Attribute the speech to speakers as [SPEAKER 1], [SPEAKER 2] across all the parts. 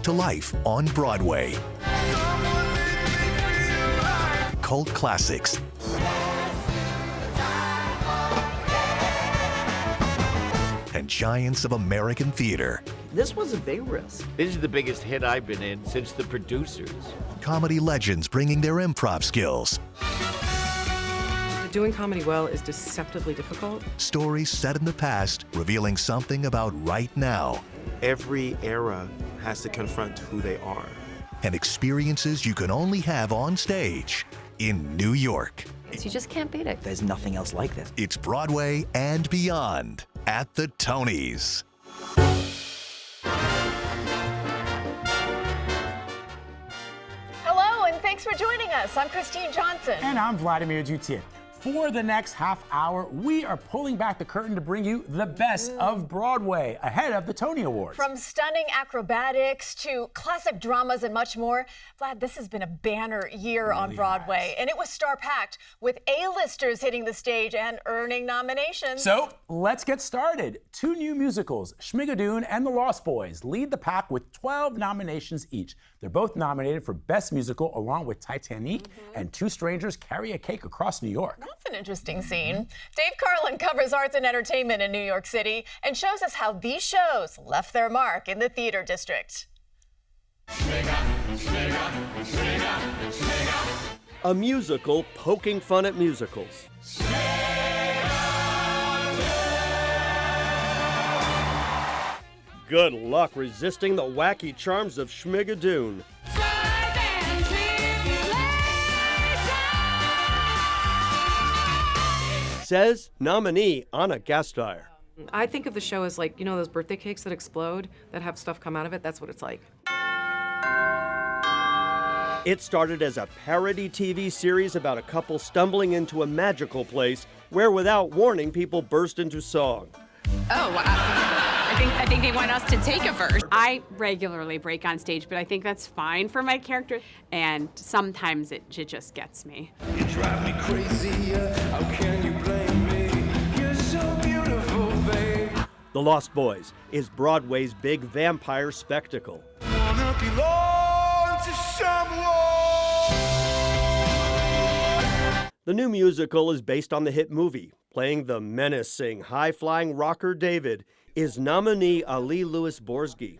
[SPEAKER 1] brought to life on Broadway. Cult classics. And giants of American theater.
[SPEAKER 2] This was a big risk.
[SPEAKER 3] This is the biggest hit I've been in since The Producers.
[SPEAKER 1] Comedy legends bringing their improv skills.
[SPEAKER 4] Doing comedy well is deceptively difficult.
[SPEAKER 1] Stories set in the past, revealing something about right now.
[SPEAKER 5] Every era has to confront who they are.
[SPEAKER 1] And experiences you can only have on stage in New York.
[SPEAKER 6] You just can't beat it.
[SPEAKER 2] There's nothing else like this.
[SPEAKER 1] It's Broadway and beyond at the Tonys.
[SPEAKER 7] Hello, and thanks for joining us. I'm Kristine Johnson.
[SPEAKER 8] And I'm Vladimir Duthiers. For the next half hour, we are pulling back the curtain to bring you the best of Broadway ahead of the Tony Awards.
[SPEAKER 7] From stunning acrobatics to classic dramas and much more, Vlad, this has been a banner year on Broadway. And it was star-packed with A-listers hitting the stage and earning nominations.
[SPEAKER 8] So let's get started. Two new musicals, Schmigadoon and The Lost Boys, lead the pack with 12 nominations each. They're both nominated for Best Musical along with Titanic and Two Strangers Carry a Cake Across New York.
[SPEAKER 7] That's an interesting scene. Dave Carlin covers arts and entertainment in New York City and shows us how these shows left their mark in the theater district.
[SPEAKER 9] A musical poking fun at musicals. Good luck resisting the wacky charms of Schmigadoon. Says nominee Anna Gasteyer.
[SPEAKER 4] I think of the show as like, you know those birthday cakes that explode, that have stuff come out of it? That's what it's like.
[SPEAKER 9] It started as a parody TV series about a couple stumbling into a magical place where, without warning, people burst into song.
[SPEAKER 10] Oh, I think they want us to take a verse. I regularly break on stage, but I think that's fine for my character, and sometimes it just gets me.
[SPEAKER 11] You drive me crazy, how can you blame me? You're so beautiful, babe.
[SPEAKER 9] The Lost Boys is Broadway's big vampire spectacle.
[SPEAKER 11] Wanna belong to someone.
[SPEAKER 9] The new musical is based on the hit movie. Playing the menacing, high-flying rocker David is nominee Ali Louis Borsky.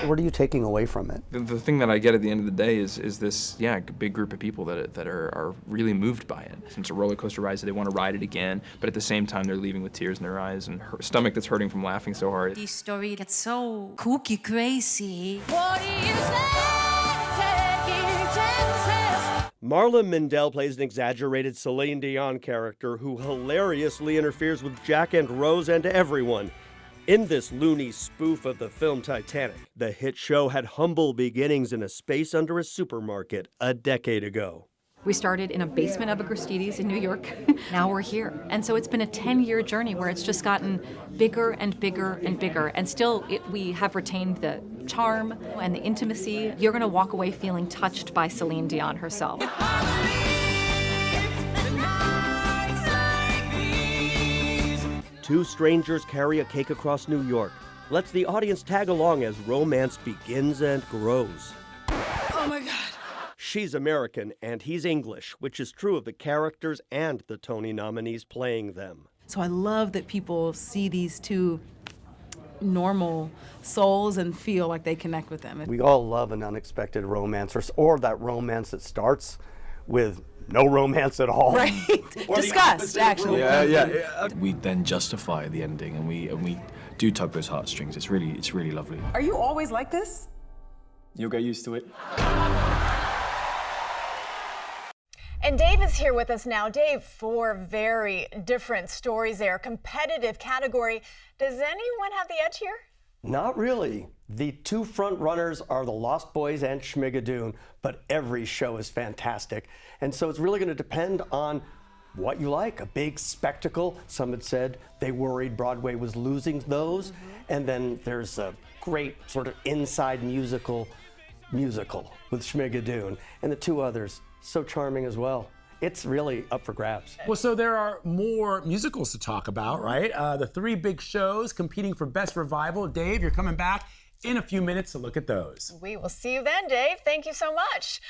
[SPEAKER 2] What are you taking away from it?
[SPEAKER 12] The thing that I get at the end of the day is this, big group of people that are really moved by it. It's a roller coaster ride, so they want to ride it again, but at the same time they're leaving with tears in their eyes and her stomach that's hurting from laughing so hard.
[SPEAKER 13] This story gets so kooky crazy.
[SPEAKER 11] What do you say?
[SPEAKER 9] Marla Mindell plays an exaggerated Celine Dion character who hilariously interferes with Jack and Rose and everyone. In this loony spoof of the film Titanic, the hit show had humble beginnings in a space under a supermarket a decade ago.
[SPEAKER 6] We started in a basement of a Kristines in New York. Now we're here. And so it's been a 10-year journey where it's just gotten bigger and bigger and bigger. And still, we have retained the charm and the intimacy. You're going to walk away feeling touched by Celine Dion herself.
[SPEAKER 9] Two Strangers Carry a Cake Across New York lets the audience tag along as romance begins and grows.
[SPEAKER 11] Oh my God.
[SPEAKER 9] She's American and he's English, which is true of the characters and the Tony nominees playing them.
[SPEAKER 14] So I love that people see these two normal souls and feel like they connect with them.
[SPEAKER 2] We all love an unexpected romance, or that romance that starts with no romance at all.
[SPEAKER 14] Right. Disgust, actually.
[SPEAKER 15] Yeah. We then justify the ending, and we do tug those heartstrings. It's really lovely.
[SPEAKER 14] Are you always like this?
[SPEAKER 15] You'll get used to it.
[SPEAKER 7] And Dave is here with us now. Dave, 4 very different stories there. Competitive category. Does anyone have the edge here?
[SPEAKER 2] Not really. The two front runners are The Lost Boys and Schmigadoon, but every show is fantastic. And so it's really going to depend on what you like. A big spectacle. Some had said they worried Broadway was losing those. And then there's a great sort of inside musical with Schmigadoon. And the two others, so charming as well. it's really up for grabs.
[SPEAKER 8] Well, so there are more musicals to talk about, right? The 3 big shows competing for Best Revival. Dave, you're coming back in a few minutes to look at those.
[SPEAKER 7] We will see you then, Dave. Thank you so much.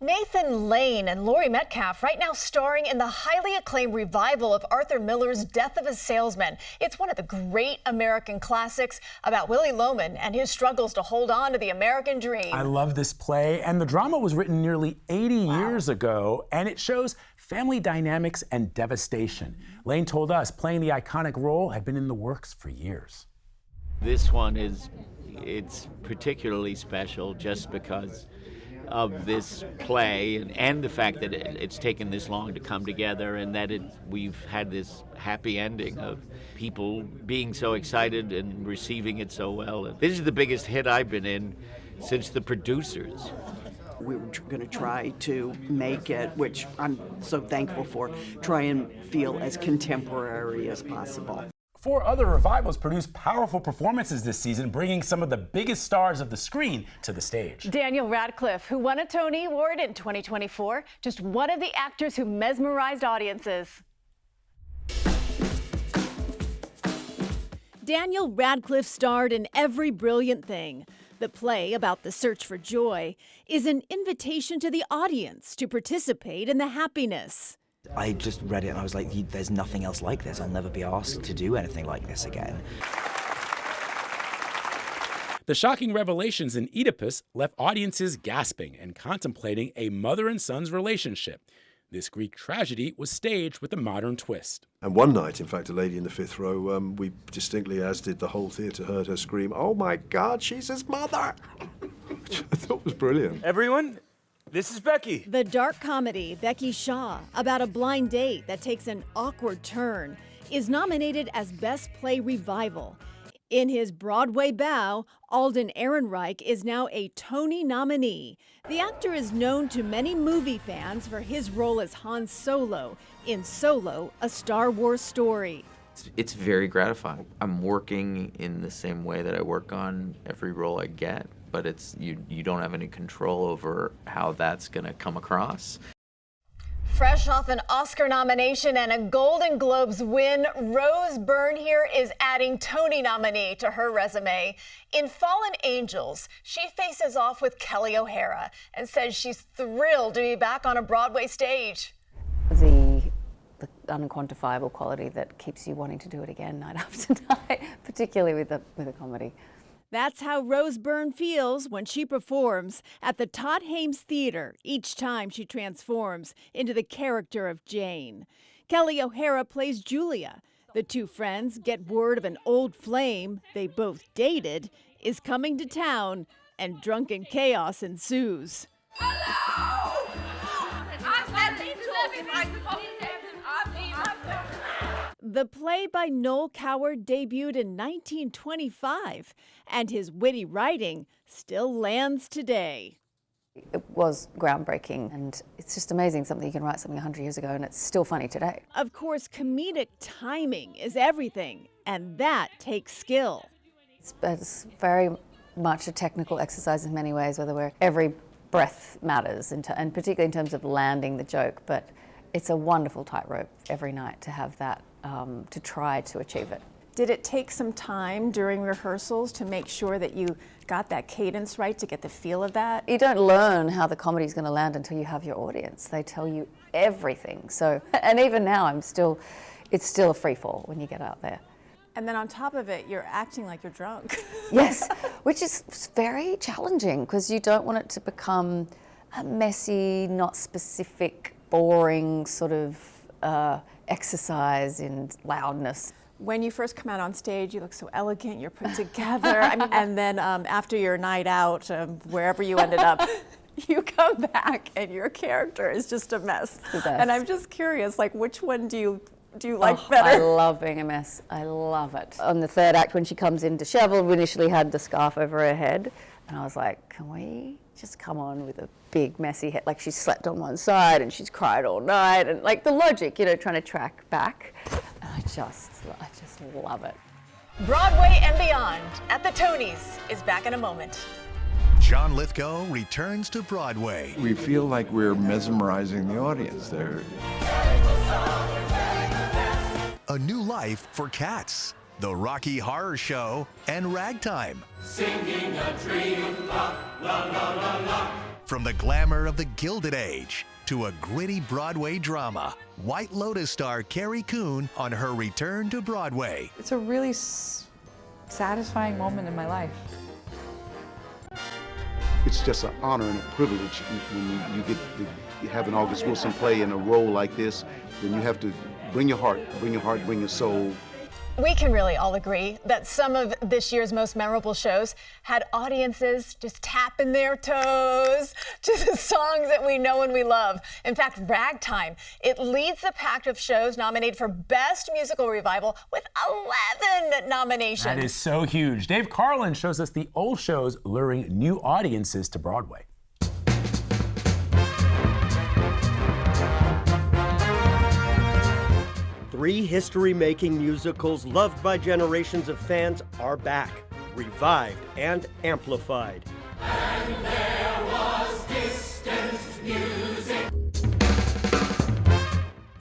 [SPEAKER 7] Nathan Lane and Laurie Metcalf right now starring in the highly acclaimed revival of Arthur Miller's Death of a Salesman. It's one of the great American classics about Willie Loman and his struggles to hold on to the American dream.
[SPEAKER 8] I love this play, and the drama was written nearly 80 years ago, and it shows family dynamics and devastation. Lane told us playing the iconic role had been in the works for years.
[SPEAKER 3] This one it's particularly special just because of this play and the fact that it's taken this long to come together, and that we've had this happy ending of people being so excited and receiving it so well. And this is the biggest hit I've been in since The Producers.
[SPEAKER 16] We were going to try to make it, which I'm so thankful for, try and feel as contemporary as possible.
[SPEAKER 8] 4 other revivals produced powerful performances this season, bringing some of the biggest stars of the screen to the stage.
[SPEAKER 17] Daniel Radcliffe, who won a Tony Award in 2024, just one of the actors who mesmerized audiences.
[SPEAKER 18] Daniel Radcliffe starred in Every Brilliant Thing. The play about the search for joy is an invitation to the audience to participate in the happiness.
[SPEAKER 19] I just read it and I was like, there's nothing else like this. I'll never be asked to do anything like this again.
[SPEAKER 8] The shocking revelations in Oedipus left audiences gasping and contemplating a mother and son's relationship. This Greek tragedy was staged with a modern twist.
[SPEAKER 20] And one night, in fact, a lady in the 5th row, we distinctly, as did the whole theatre, heard her scream, "Oh my God, she's his mother!" Which I thought was brilliant.
[SPEAKER 21] Everyone, this is Becky.
[SPEAKER 18] The dark comedy Becky Shaw, about a blind date that takes an awkward turn, is nominated as Best Play Revival. In his Broadway bow, Alden Ehrenreich is now a Tony nominee. The actor is known to many movie fans for his role as Han Solo in Solo, a Star Wars story.
[SPEAKER 22] It's very gratifying. I'm working in the same way that I work on every role I get, but it's you don't have any control over how that's going to come across.
[SPEAKER 7] Fresh off an Oscar nomination and a Golden Globes win, Rose Byrne here is adding Tony nominee to her resume. In Fallen Angels, she faces off with Kelly O'Hara and says she's thrilled to be back on a Broadway stage.
[SPEAKER 23] The unquantifiable quality that keeps you wanting to do it again night after night, particularly with a comedy.
[SPEAKER 18] That's how Rose Byrne feels when she performs at the Todd Hames Theater each time she transforms into the character of Jane. Kelly O'Hara plays Julia. The two friends get word of an old flame they both dated is coming to town, and drunken chaos ensues. The play by Noel Coward debuted in 1925, and his witty writing still lands today.
[SPEAKER 23] It was groundbreaking, and it's just amazing something you can write something 100 years ago and it's still funny today.
[SPEAKER 18] Of course, comedic timing is everything, and that takes skill.
[SPEAKER 23] It's very much a technical exercise in many ways, where every breath matters, and particularly in terms of landing the joke, but it's a wonderful tightrope every night to have that, to try to achieve it.
[SPEAKER 24] Did it take some time during rehearsals to make sure that you got that cadence right, to get the feel of that?
[SPEAKER 23] You don't learn how the comedy's going to land until you have your audience. They tell you everything. So, and even now, it's still a free fall when you get out there.
[SPEAKER 24] And then on top of it, you're acting like you're drunk.
[SPEAKER 23] Yes, which is very challenging because you don't want it to become a messy, not specific, boring sort of exercise in loudness.
[SPEAKER 24] When you first come out on stage, you look so elegant, you're put together. I mean, and then after your night out, wherever you ended up, you come back and your character is just a mess.
[SPEAKER 23] The best.
[SPEAKER 24] And I'm just curious, like, which one do you like better?
[SPEAKER 23] I love being a mess. I love it. On the third act, when she comes in disheveled, we initially had the scarf over her head, and I was like, can we just come on with a big messy head? Like, she slept on one side and she's cried all night, and like the logic, trying to track back. And I just love it.
[SPEAKER 7] Broadway and Beyond at the Tonys is back in a moment.
[SPEAKER 1] John Lithgow returns to Broadway.
[SPEAKER 4] We feel like we're mesmerizing the audience there.
[SPEAKER 1] A New Life for Cats, The Rocky Horror Show, and Ragtime.
[SPEAKER 11] Singing a dream, la la la la la.
[SPEAKER 1] From the glamour of the Gilded Age to a gritty Broadway drama, White Lotus star Carrie Coon on her return to Broadway.
[SPEAKER 5] It's a really satisfying moment in my life.
[SPEAKER 10] It's just an honor and a privilege when you get to have an August Wilson play in a role like this. Then you have to bring your heart, bring your soul.
[SPEAKER 7] We can really all agree that some of this year's most memorable shows had audiences just tapping their toes to the songs that we know and we love. In fact, Ragtime, it leads the pack of shows nominated for Best Musical Revival with 11 nominations.
[SPEAKER 8] That is so huge. Dave Carlin shows us the old shows luring new audiences to Broadway.
[SPEAKER 9] 3 history-making musicals loved by generations of fans are back, revived and amplified.
[SPEAKER 11] And there was distant music.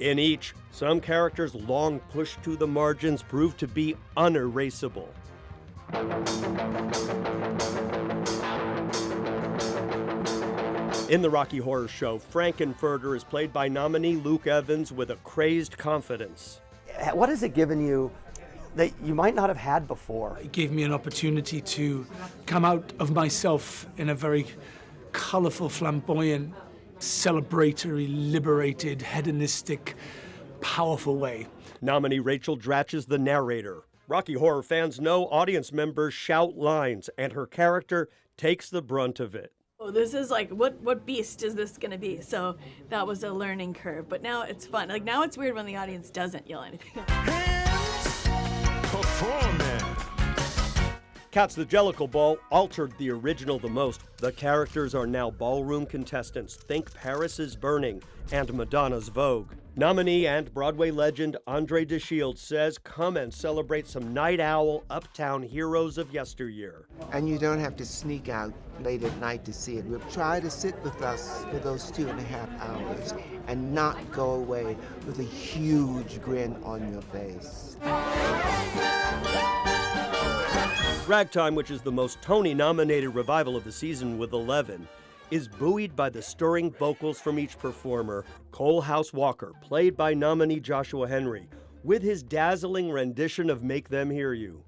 [SPEAKER 9] In each, some characters long pushed to the margins proved to be unerasable. In The Rocky Horror Show, Frankenfurter is played by nominee Luke Evans with a crazed confidence.
[SPEAKER 2] What has it given you that you might not have had before?
[SPEAKER 25] It gave me an opportunity to come out of myself in a very colorful, flamboyant, celebratory, liberated, hedonistic, powerful way.
[SPEAKER 9] Nominee Rachel Dratch is the narrator. Rocky Horror fans know audience members shout lines, and her character takes the brunt of it.
[SPEAKER 26] Oh, this is like, what beast is this gonna be? So that was a learning curve, but now it's fun. Like now it's weird when the audience doesn't yell anything.
[SPEAKER 1] Performing.
[SPEAKER 9] Cats the Jellicle Ball altered the original the most. The characters are now ballroom contestants. Think Paris is Burning and Madonna's Vogue. Nominee and Broadway legend Andre DeShields says, come and celebrate some night owl uptown heroes of yesteryear.
[SPEAKER 27] And you don't have to sneak out late at night to see it. We'll try to sit with us for those 2.5 hours and not go away with a huge grin on your face.
[SPEAKER 9] Ragtime, which is the most Tony-nominated revival of the season with 11, is buoyed by the stirring vocals from each performer. Cole House Walker, played by nominee Joshua Henry, with his dazzling rendition of Make Them Hear You.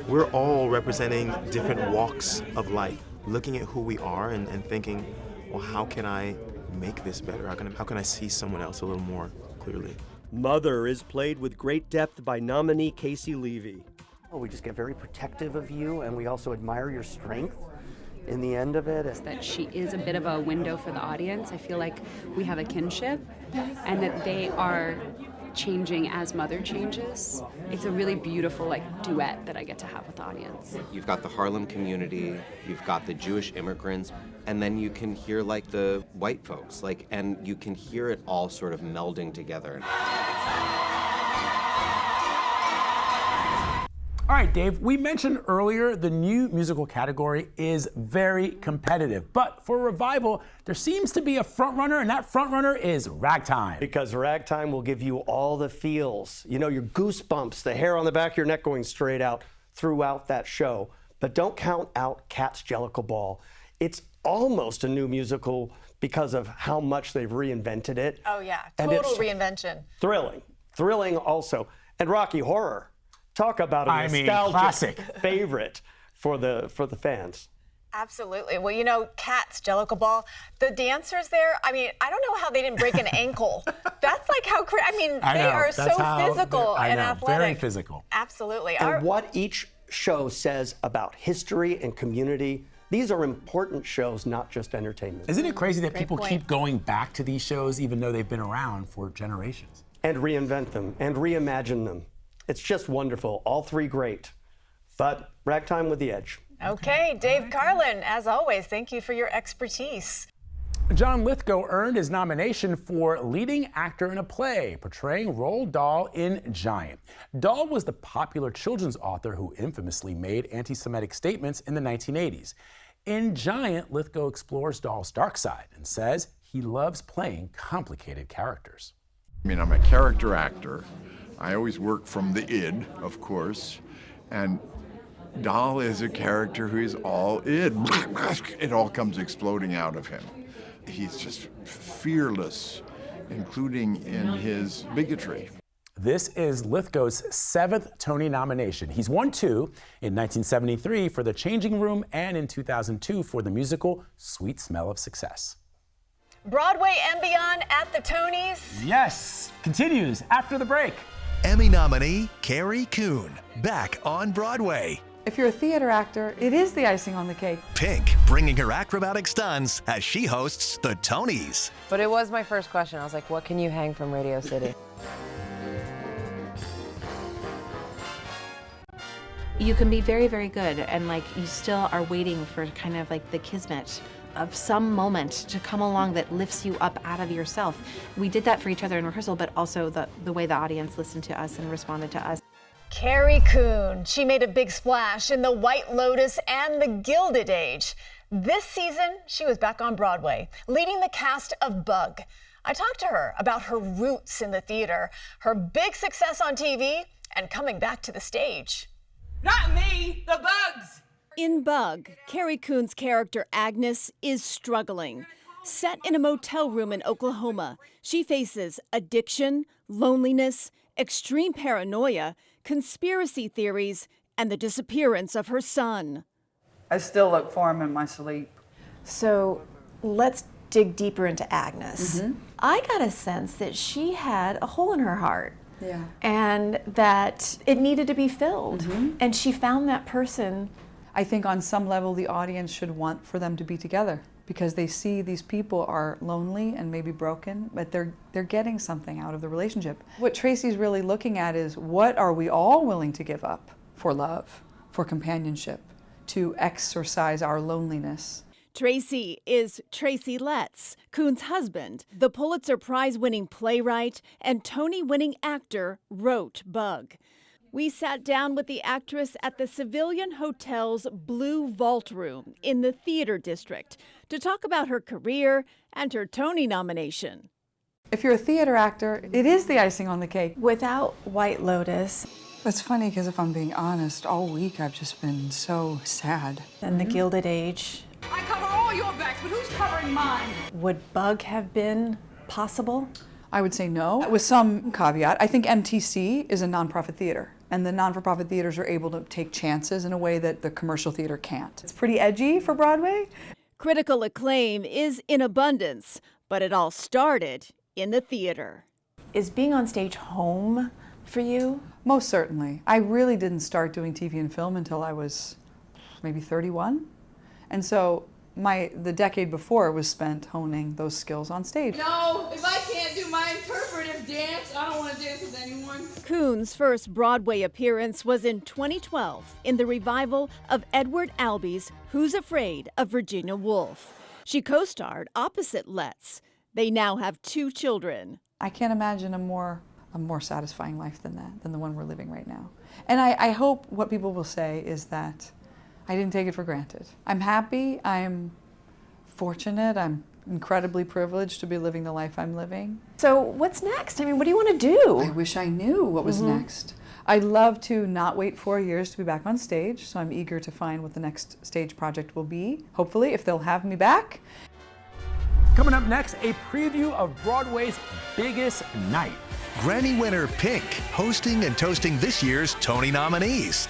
[SPEAKER 28] We're all representing different walks of life, looking at who we are and thinking, well, how can I make this better? How can I see someone else a little more clearly?
[SPEAKER 9] Mother is played with great depth by nominee Casey Levy.
[SPEAKER 2] We just get very protective of you, and we also admire your strength in the end of it.
[SPEAKER 29] That she is a bit of a window for the audience. I feel like we have a kinship, and that they are changing as Mother changes. It's a really beautiful duet that I get to have with the audience.
[SPEAKER 30] You've got the Harlem community, you've got the Jewish immigrants, and then you can hear the white folks, and you can hear it all sort of melding together.
[SPEAKER 8] All right, Dave, we mentioned earlier the new musical category is very competitive, but for revival, there seems to be a frontrunner, and that frontrunner is Ragtime.
[SPEAKER 2] Because Ragtime will give you all the feels. You know, your goosebumps, the hair on the back of your neck going straight out throughout that show. But don't count out Cats Jellicle Ball. It's almost a new musical because of how much they've reinvented it.
[SPEAKER 7] Oh yeah,
[SPEAKER 2] And
[SPEAKER 7] total
[SPEAKER 2] it's
[SPEAKER 7] reinvention.
[SPEAKER 2] Thrilling also. And Rocky Horror. Talk about a nostalgic
[SPEAKER 8] classic
[SPEAKER 2] favorite for the fans.
[SPEAKER 7] Absolutely. Well, you know, Cats Jellicle Ball, the dancers there, I mean, I don't know how they didn't break an ankle. That's like how they are so physical and athletic.
[SPEAKER 8] Very physical.
[SPEAKER 7] Absolutely.
[SPEAKER 2] And what each show says about history and community, these are important shows, not just entertainment.
[SPEAKER 8] Isn't it crazy that people keep going back to these shows even though they've been around for generations?
[SPEAKER 2] And reinvent them and reimagine them. It's just wonderful. All 3 great. But Ragtime with the edge.
[SPEAKER 7] Okay, Dave Carlin, as always, thank you for your expertise.
[SPEAKER 8] John Lithgow earned his nomination for leading actor in a play, portraying Roald Dahl in Giant. Dahl was the popular children's author who infamously made anti-Semitic statements in the 1980s. In Giant, Lithgow explores Dahl's dark side and says he loves playing complicated characters.
[SPEAKER 4] I mean, I'm a character actor. I always work from the id, of course, and Dahl is a character who is all id. It all comes exploding out of him. He's just fearless, including in his bigotry.
[SPEAKER 8] This is Lithgow's 7th Tony nomination. He's won 2 in 1973 for The Changing Room and in 2002 for the musical Sweet Smell of Success.
[SPEAKER 7] Broadway and beyond at the Tonys.
[SPEAKER 8] Yes, continues after the break.
[SPEAKER 1] Emmy nominee Carrie Coon, back on Broadway.
[SPEAKER 5] If you're a theater actor, it is the icing on the cake.
[SPEAKER 1] Pink bringing her acrobatic stunts as she hosts the Tonys.
[SPEAKER 3] But it was my first question. I was like, what can you hang from Radio City?
[SPEAKER 6] You can be very, very good, and like you still are waiting for kind of like the kismet of some moment to come along that lifts you up out of yourself. We did that for each other in rehearsal, but also the way the audience listened to us and responded to us.
[SPEAKER 7] Carrie Coon. She made a big splash in The White Lotus and The Gilded Age. This season, she was back on Broadway, leading the cast of Bug. I talked to her about her roots in the theater, her big success on TV, and coming back to the stage.
[SPEAKER 12] Not me, the bugs!
[SPEAKER 18] In Bug, Carrie Coon's character Agnes is struggling. Set in a motel room in Oklahoma, she faces addiction, loneliness, extreme paranoia, conspiracy theories, and the disappearance of her son.
[SPEAKER 5] I still look for him in my sleep.
[SPEAKER 24] So let's dig deeper into Agnes. I got a sense that she had a hole in her heart.
[SPEAKER 5] Yeah.
[SPEAKER 24] And that it needed to be filled. And she found that person.
[SPEAKER 5] I think on some level the audience should want for them to be together because they see these people are lonely and maybe broken, but they're getting something out of the relationship. What Tracy's really looking at is what are we all willing to give up for love, for companionship, to exorcise our loneliness.
[SPEAKER 18] Tracy is Tracy Letts, Coon's husband. The Pulitzer Prize-winning playwright and Tony-winning actor wrote Bug. We sat down with the actress at the Civilian Hotel's Blue Vault Room in the Theater District to talk about her career and her Tony nomination.
[SPEAKER 5] If you're a theater actor, it is the icing on the cake.
[SPEAKER 24] Without White Lotus.
[SPEAKER 5] It's funny because if I'm being honest, all week I've just been so sad.
[SPEAKER 24] And The Gilded Age.
[SPEAKER 12] I cover all your backs, but who's covering mine?
[SPEAKER 24] Would Bug have been possible?
[SPEAKER 5] I would say no, with some caveat. I think MTC is a nonprofit theater, and the non-for-profit theaters are able to take chances in a way that the commercial theater can't. It's pretty edgy for Broadway.
[SPEAKER 18] Critical acclaim is in abundance, but it all started in the theater.
[SPEAKER 24] Is being on stage home for you?
[SPEAKER 5] Most certainly. I really didn't start doing TV and film until I was maybe 31. And so the decade before was spent honing those skills on stage.
[SPEAKER 12] No, if I can't do my interpretive dance, I don't want to dance with anyone.
[SPEAKER 18] Coon's first Broadway appearance was in 2012 in the revival of Edward Albee's Who's Afraid of Virginia Woolf. She co-starred opposite Letts. They now have 2 children.
[SPEAKER 5] I can't imagine a more satisfying life than that, than the one we're living right now. And I hope what people will say is that I didn't take it for granted. I'm happy, I'm fortunate, I'm incredibly privileged to be living the life I'm living.
[SPEAKER 24] So what's next? I mean, what do you want to do?
[SPEAKER 5] I wish I knew what was next. I'd love to not wait 4 years to be back on stage, so I'm eager to find what the next stage project will be, hopefully, if they'll have me back.
[SPEAKER 8] Coming up next, a preview of Broadway's biggest night.
[SPEAKER 1] Grammy winner Pink hosting and toasting this year's Tony nominees.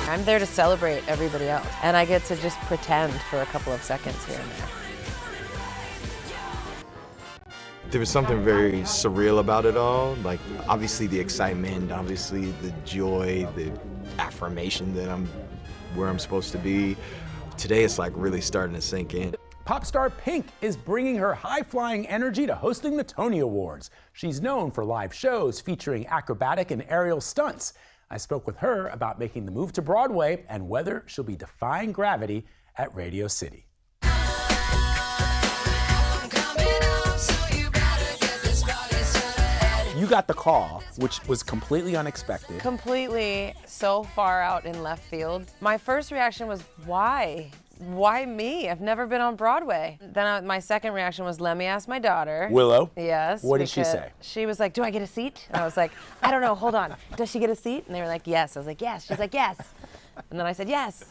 [SPEAKER 3] I'm there to celebrate everybody else, and I get to just pretend for a couple of seconds here and there.
[SPEAKER 28] There was something very surreal about it all. Like, obviously the excitement, obviously the joy, the affirmation that I'm where I'm supposed to be. Today it's like really starting to sink in.
[SPEAKER 8] Pop star Pink is bringing her high-flying energy to hosting the Tony Awards. She's known for live shows featuring acrobatic and aerial stunts. I spoke with her about making the move to Broadway and whether she'll be defying gravity at Radio City. You got the call, which was completely unexpected.
[SPEAKER 3] Completely so far out in left field. My first reaction was, why? Why me? I've never been on Broadway. Then my second reaction was, let me ask my daughter.
[SPEAKER 8] Willow?
[SPEAKER 3] Yes.
[SPEAKER 8] What did she
[SPEAKER 3] because
[SPEAKER 8] say?
[SPEAKER 3] She was like, do I get a seat? And I was like, I don't know, hold on. Does she get a seat? And they were like, yes. I was like, yes. She's like, yes. And then I said, yes.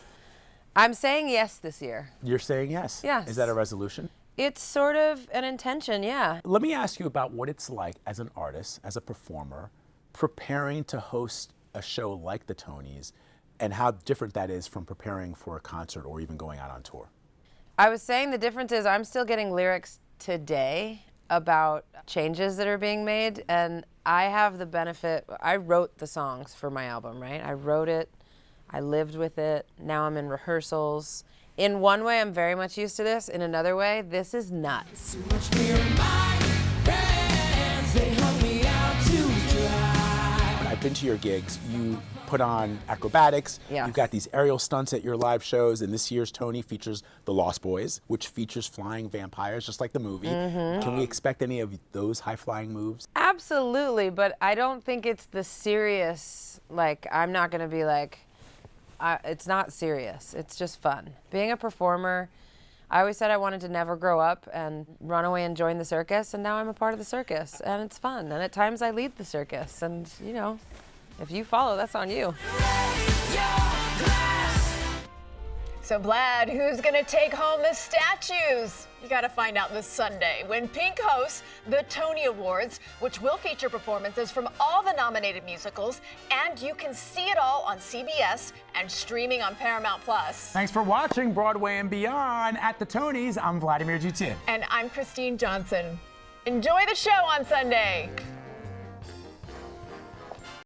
[SPEAKER 3] I'm saying yes this year.
[SPEAKER 8] You're saying yes?
[SPEAKER 3] Yes.
[SPEAKER 8] Is that a resolution?
[SPEAKER 3] It's sort of an intention, yeah.
[SPEAKER 8] Let me ask you about what it's like as an artist, as a performer, preparing to host a show like the Tonys, and how different that is from preparing for a concert or even going out on tour.
[SPEAKER 3] I was saying the difference is I'm still getting lyrics today about changes that are being made, and I have the benefit, I wrote the songs for my album, right? I wrote it, I lived with it, now I'm in rehearsals. In one way, I'm very much used to this. In another way, this is nuts.
[SPEAKER 8] I've been to your gigs. You put on acrobatics.
[SPEAKER 3] Yeah.
[SPEAKER 8] You've got these aerial stunts at your live shows, and this year's Tony features The Lost Boys, which features flying vampires, just like the movie. Can we expect any of those high-flying moves?
[SPEAKER 3] Absolutely, but I don't think it's the serious, like, I'm not gonna be like, it's not serious, it's just fun. Being a performer, I always said I wanted to never grow up and run away and join the circus, and now I'm a part of the circus, and it's fun. And at times I lead the circus, and you know, if you follow, that's on you.
[SPEAKER 7] So Vlad, who's gonna take home the statues? You gotta find out this Sunday when Pink hosts the Tony Awards, which will feature performances from all the nominated musicals, and you can see it all on CBS and streaming on Paramount+.
[SPEAKER 8] Thanks for watching Broadway and Beyond at the Tonys. I'm Vladimir Duthiers.
[SPEAKER 7] And I'm Kristine Johnson. Enjoy the show on Sunday.